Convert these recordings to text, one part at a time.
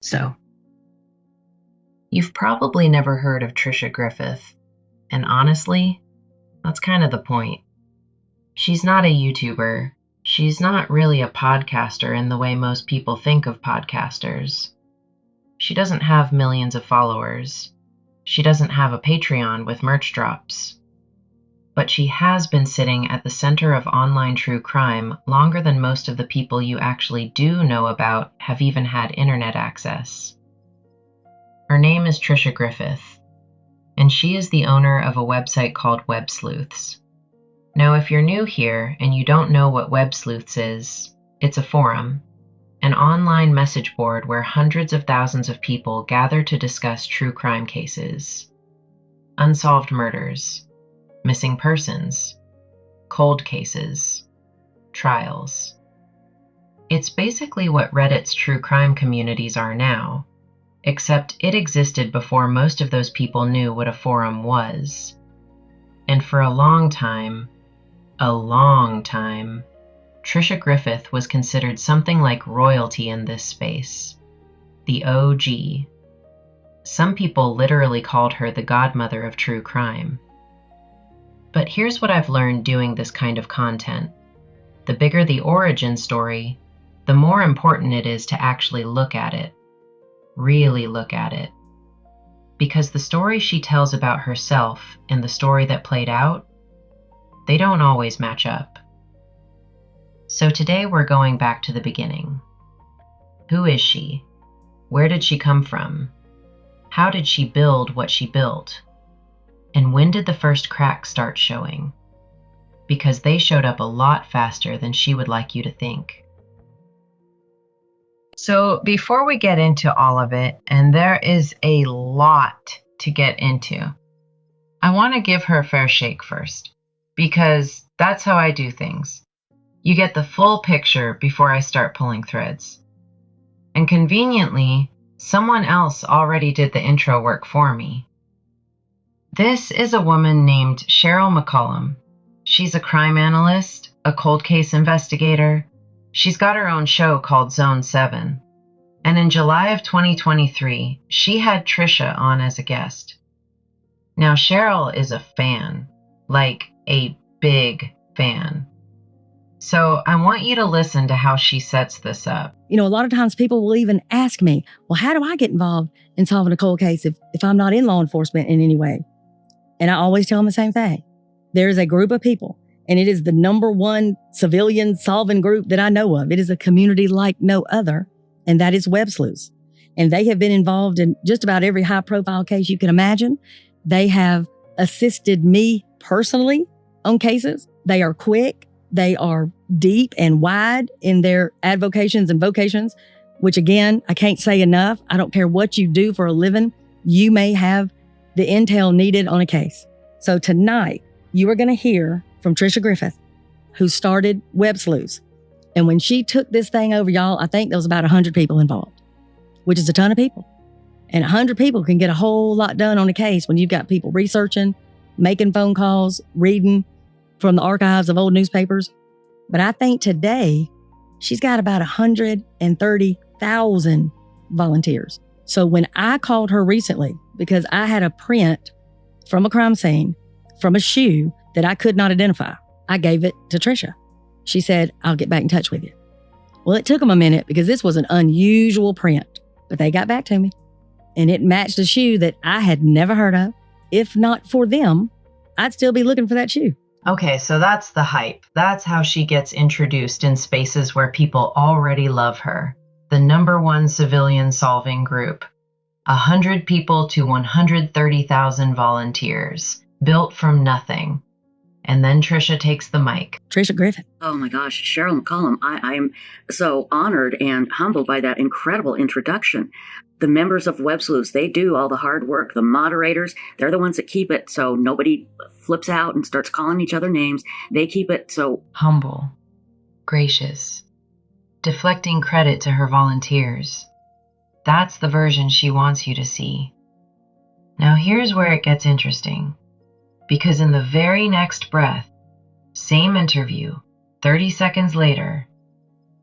So, you've probably never heard of Tricia Griffith, and honestly, that's kind of the point. She's not a YouTuber. She's not really a podcaster in the way most people think of podcasters. She doesn't have millions of followers. She doesn't have a Patreon with merch drops. But she has been sitting at the center of online true crime longer than most of the people you actually do know about have even had internet access. Her name is Tricia Griffith, and she is the owner of a website called Web Sleuths. Now, if you're new here and you don't know what Web Sleuths is, it's a forum, an online message board where hundreds of thousands of people gather to discuss true crime cases, unsolved murders, missing persons, cold cases, trials. It's basically what Reddit's true crime communities are now, except it existed before most of those people knew what a forum was. And for a long time, Tricia Griffith was considered something like royalty in this space. The OG. Some people literally called her the Godmother of True Crime. But here's what I've learned doing this kind of content. The bigger the origin story, the more important it is to actually look at it. Really look at it. Because the story she tells about herself and the story that played out, they don't always match up. So today we're going back to the beginning. Who is she? Where did she come from? How did she build what she built? And when did the first cracks start showing? Because they showed up a lot faster than she would like you to think. So before we get into all of it, and there is a lot to get into, I want to give her a fair shake first, because that's how I do things. You get the full picture before I start pulling threads. And conveniently, someone else already did the intro work for me. This is a woman named Cheryl McCollum. She's a crime analyst, a cold case investigator. She's got her own show called Zone 7. And in July of 2023, she had Tricia on as a guest. Now, Cheryl is a fan, like a big fan. So I want you to listen to how she sets this up. A lot of times people will even ask me, well, how do I get involved in solving a cold case if I'm not in law enforcement in any way? And I always tell them the same thing. There is a group of people, and it is the number one civilian solving group that I know of. It is a community like no other, and that is Web Sleuths. And they have been involved in just about every high-profile case you can imagine. They have assisted me personally on cases. They are quick. They are deep and wide in their advocations and vocations, which again, I can't say enough. I don't care what you do for a living. You may have the intel needed on a case. So tonight, you are going to hear from Tricia Griffith, who started Web Sleuths. And when she took this thing over, y'all, I think there was about 100 people involved, which is a ton of people. And 100 people can get a whole lot done on a case when you've got people researching, making phone calls, reading from the archives of old newspapers. But I think today, she's got about 130,000 volunteers. So when I called her recently, because I had a print from a crime scene, from a shoe that I could not identify, I gave it to Tricia. She said, I'll get back in touch with you. Well, it took them a minute because this was an unusual print, but they got back to me. And it matched a shoe that I had never heard of. If not for them, I'd still be looking for that shoe. Okay, so that's the hype. That's how she gets introduced in spaces where people already love her. The number one civilian solving group. 100 people to 130,000 volunteers, built from nothing. And then Tricia takes the mic. Tricia Griffith. Oh my gosh, Cheryl McCollum, I'm so honored and humbled by that incredible introduction. The members of Web Sleuths, they do all the hard work. The moderators, they're the ones that keep it so nobody flips out and starts calling each other names. They keep it so humble, gracious, deflecting credit to her volunteers. That's the version she wants you to see. Now here's where it gets interesting. Because in the very next breath, same interview, 30 seconds later,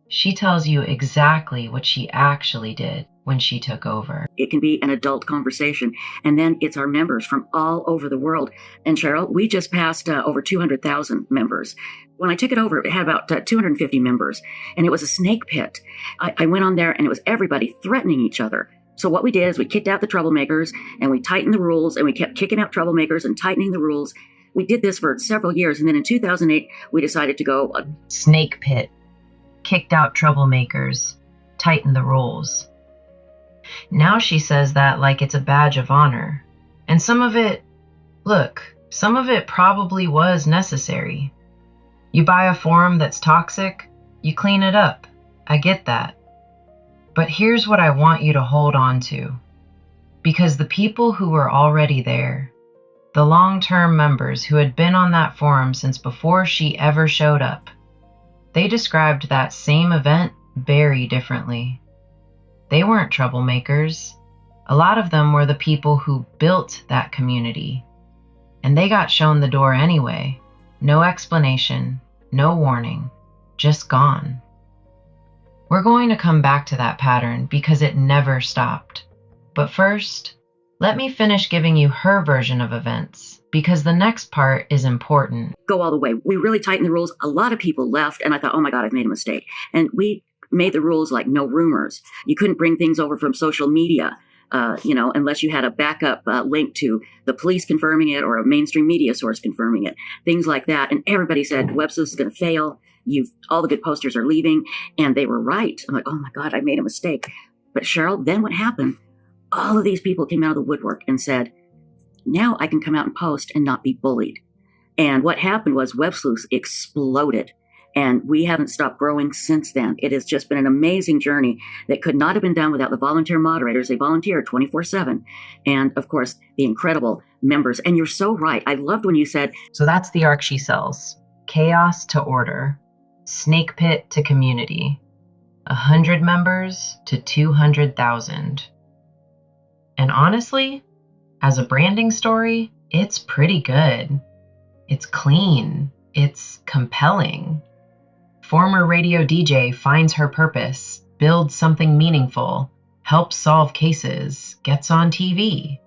She tells you exactly what she actually did when she took over. It can be an adult conversation. And then it's our members from all over the world. And Cheryl, we just passed over 200,000 members. When I took it over, it had about 250 members, and it was a snake pit. I went on there, and it was everybody threatening each other. So what we did is we kicked out the troublemakers, and we tightened the rules, and we kept kicking out troublemakers and tightening the rules. We did this for several years, and then in 2008, we decided to go snake pit, kicked out troublemakers, tightened the rules. Now she says that like it's a badge of honor. And some of it probably was necessary. You buy a forum that's toxic, you clean it up. I get that. But here's what I want you to hold on to. Because the people who were already there, the long-term members who had been on that forum since before she ever showed up, they described that same event very differently. They weren't troublemakers. A lot of them were the people who built that community. And they got shown the door anyway. No explanation, no warning, just gone. We're going to come back to that pattern because it never stopped. But first, let me finish giving you her version of events, because the next part is important. Go all the way. We really tightened the rules. A lot of people left, and I thought, oh my God, I've made a mistake. And we made the rules like no rumors. You couldn't bring things over from social media, unless you had a backup link to the police confirming it or a mainstream media source confirming it, things like that. And everybody said, Web Sleuths is going to fail. All the good posters are leaving. And they were right. I'm like, oh my God, I made a mistake. But Cheryl, then what happened? All of these people came out of the woodwork and said, now I can come out and post and not be bullied. And what happened was Web Sleuths exploded. And we haven't stopped growing since then. It has just been an amazing journey that could not have been done without the volunteer moderators. They volunteer 24/7. And of course, the incredible members. And you're so right. I loved when you said, so that's the arc she sells. Chaos to order, snake pit to community, 100 members to 200,000. And honestly, as a branding story, it's pretty good. It's clean. It's compelling. Former radio DJ finds her purpose, builds something meaningful, helps solve cases, gets on TV.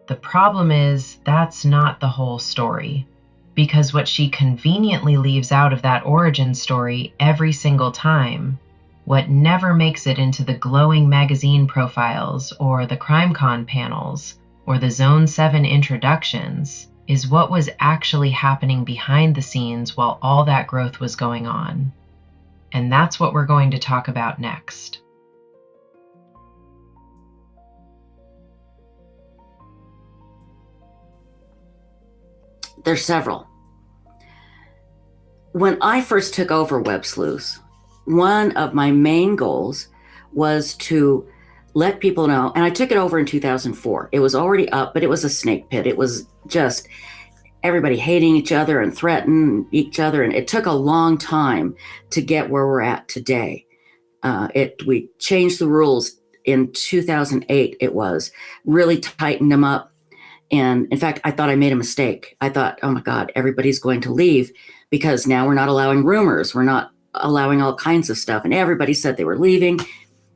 The problem is that's not the whole story, because what she conveniently leaves out of that origin story every single time, what never makes it into the glowing magazine profiles or the CrimeCon panels or the Zone 7 introductions, is what was actually happening behind the scenes while all that growth was going on. And that's what we're going to talk about next. there's several. When I first took over Web Sleuths, one of my main goals was to let people know, and I took it over in 2004. It was already up, but it was a snake pit. It was just everybody hating each other and threatening each other. And it took a long time to get where we're at today. We changed the rules in 2008. It was really tightened them up. And in fact, I thought I made a mistake. I thought, oh my God, everybody's going to leave because now we're not allowing rumors. We're not allowing all kinds of stuff. And everybody said they were leaving.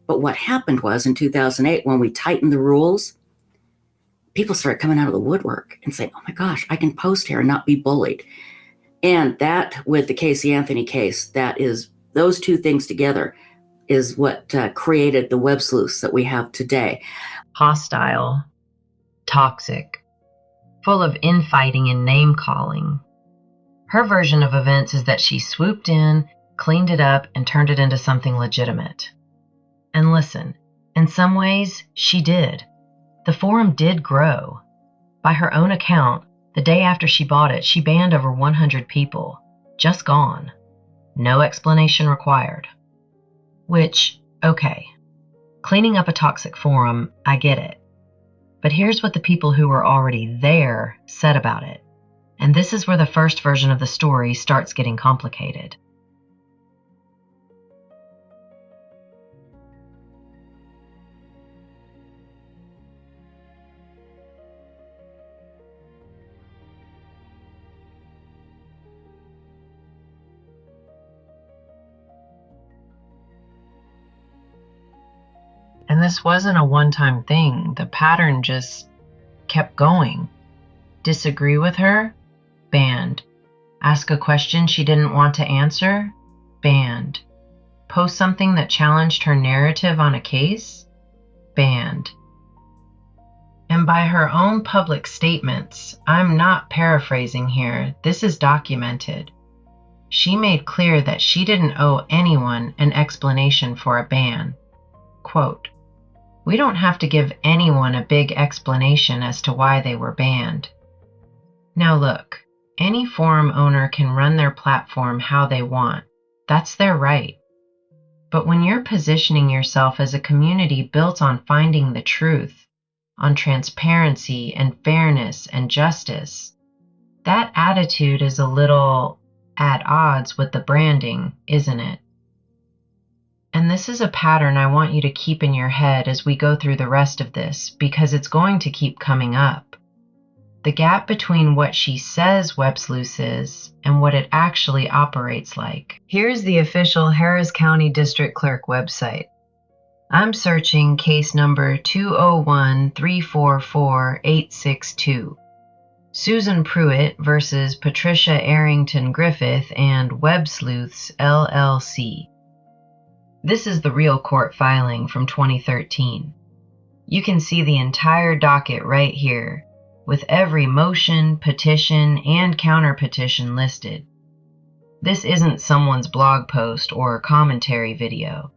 But what happened was in 2008, when we tightened the rules, people started coming out of the woodwork and saying, oh my gosh, I can post here and not be bullied. And that, with the Casey Anthony case, that is, those two things together is what created the Web Sleuths that we have today. Hostile, toxic, full of infighting and name-calling. Her version of events is that she swooped in, cleaned it up, and turned it into something legitimate. And listen, in some ways, she did. The forum did grow. By her own account, the day after she bought it, she banned over 100 people. Just gone. No explanation required. Which, okay, cleaning up a toxic forum, I get it. But here's what the people who were already there said about it. And this is where the first version of the story starts getting complicated. this wasn't a one-time thing. The pattern just kept going. Disagree with her? Banned. Ask a question she didn't want to answer? Banned. Post something that challenged her narrative on a case? Banned. And by her own public statements, I'm not paraphrasing here, this is documented. She made clear that she didn't owe anyone an explanation for a ban. Quote, "We don't have to give anyone a big explanation as to why they were banned." Now look, any forum owner can run their platform how they want. That's their right. But when you're positioning yourself as a community built on finding the truth, on transparency and fairness and justice, that attitude is a little at odds with the branding, isn't it? And this is a pattern I want you to keep in your head as we go through the rest of this, because it's going to keep coming up. The gap between what she says Web Sleuths is and what it actually operates like. Here's the official Harris County District Clerk website. I'm searching case number 201-344-862. Susan Pruitt versus Patricia Arrington Griffith and Web Sleuths, LLC. This is the real court filing from 2013. You can see the entire docket right here, with every motion, petition, and counter-petition listed. This isn't someone's blog post or commentary video.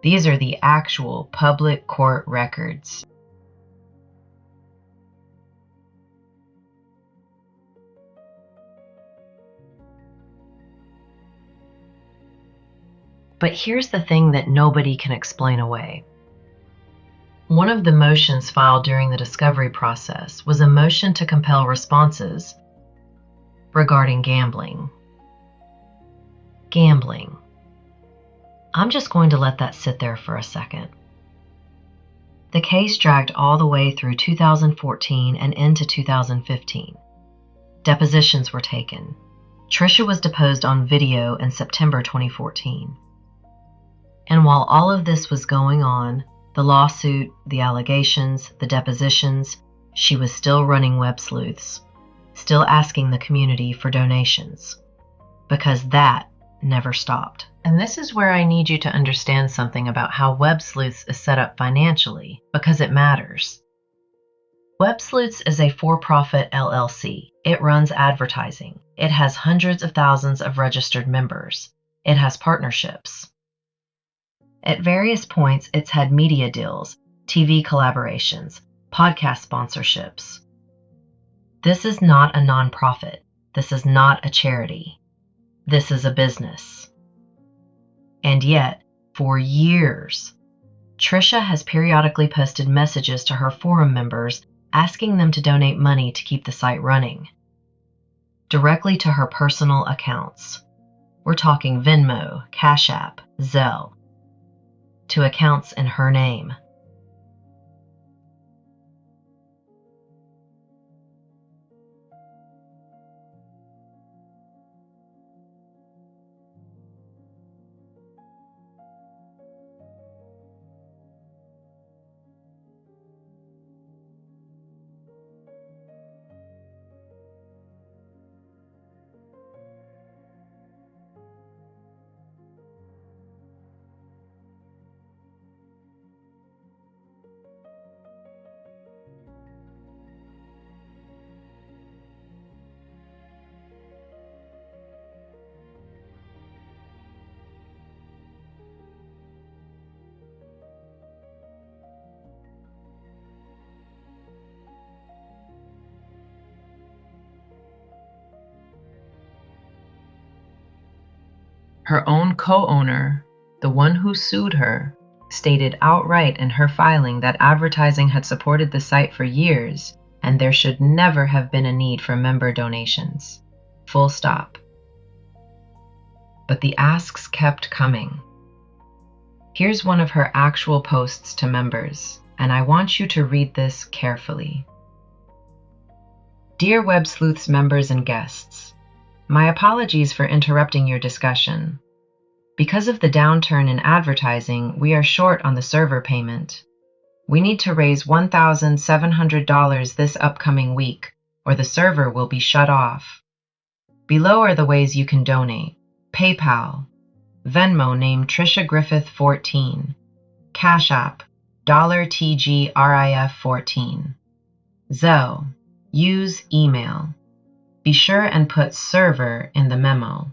These are the actual public court records. But here's the thing that nobody can explain away. One of the motions filed during the discovery process was a motion to compel responses regarding gambling. Gambling. I'm just going to let that sit there for a second. The case dragged all the way through 2014 and into 2015. Depositions were taken. Tricia was deposed on video in September 2014. And while all of this was going on, the lawsuit, the allegations, the depositions, she was still running Web Sleuths, still asking the community for donations, because that never stopped. And this is where I need you to understand something about how Web Sleuths is set up financially, because it matters. Web Sleuths is a for-profit LLC. It runs advertising. It has hundreds of thousands of registered members. It has partnerships. At various points, it's had media deals, TV collaborations, podcast sponsorships. This is not a nonprofit. This is not a charity. This is a business. And yet, for years, Tricia has periodically posted messages to her forum members asking them to donate money to keep the site running, directly to her personal accounts. We're talking Venmo, Cash App, Zelle, to accounts in her name. Her own co-owner, the one who sued her, stated outright in her filing that advertising had supported the site for years and there should never have been a need for member donations. Full stop. But the asks kept coming. Here's one of her actual posts to members, and I want you to read this carefully. Dear Web Sleuths members and guests, my apologies for interrupting your discussion. Because of the downturn in advertising, we are short on the server payment. We need to raise $1,700 this upcoming week, or the server will be shut off. Below are the ways you can donate. PayPal, Venmo name Tricia Griffith 14, Cash App, $TGRIF14, Zelle, use email. Be sure and put server in the memo.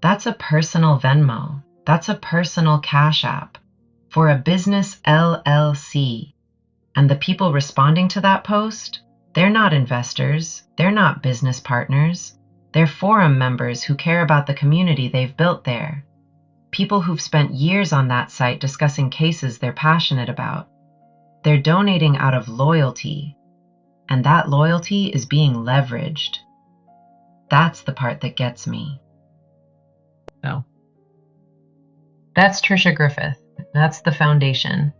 That's a personal Venmo. That's a personal Cash App for a business LLC. And the people responding to that post, they're not investors. They're not business partners. They're forum members who care about the community they've built there. People who've spent years on that site discussing cases they're passionate about. They're donating out of loyalty. And that loyalty is being leveraged. That's the part that gets me. No. That's Tricia Griffith. That's the foundation.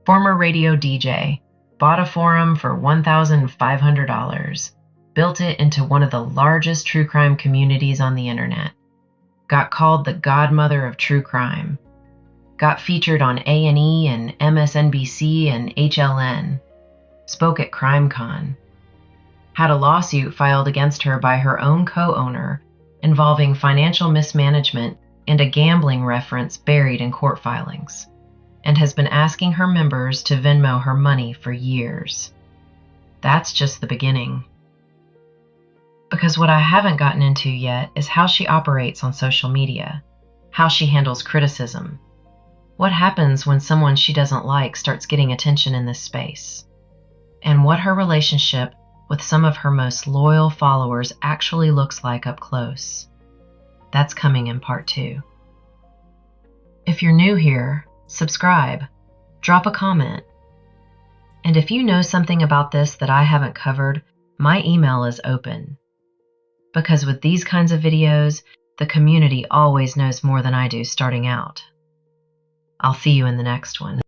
Former radio DJ. Bought a forum for $1,500. Built it into one of the largest true crime communities on the internet. Got called the Godmother of True Crime. Got featured on A&E and MSNBC and HLN. Spoke at CrimeCon. Had a lawsuit filed against her by her own co-owner involving financial mismanagement and a gambling reference buried in court filings, and has been asking her members to Venmo her money for years. That's just the beginning. Because what I haven't gotten into yet is how she operates on social media, how she handles criticism. What happens when someone she doesn't like starts getting attention in this space? And what her relationship with some of her most loyal followers actually looks like up close. That's coming in part 2. If you're new here, subscribe, drop a comment. And if you know something about this that I haven't covered, my email is open. Because with these kinds of videos, the community always knows more than I do starting out. I'll see you in the next one.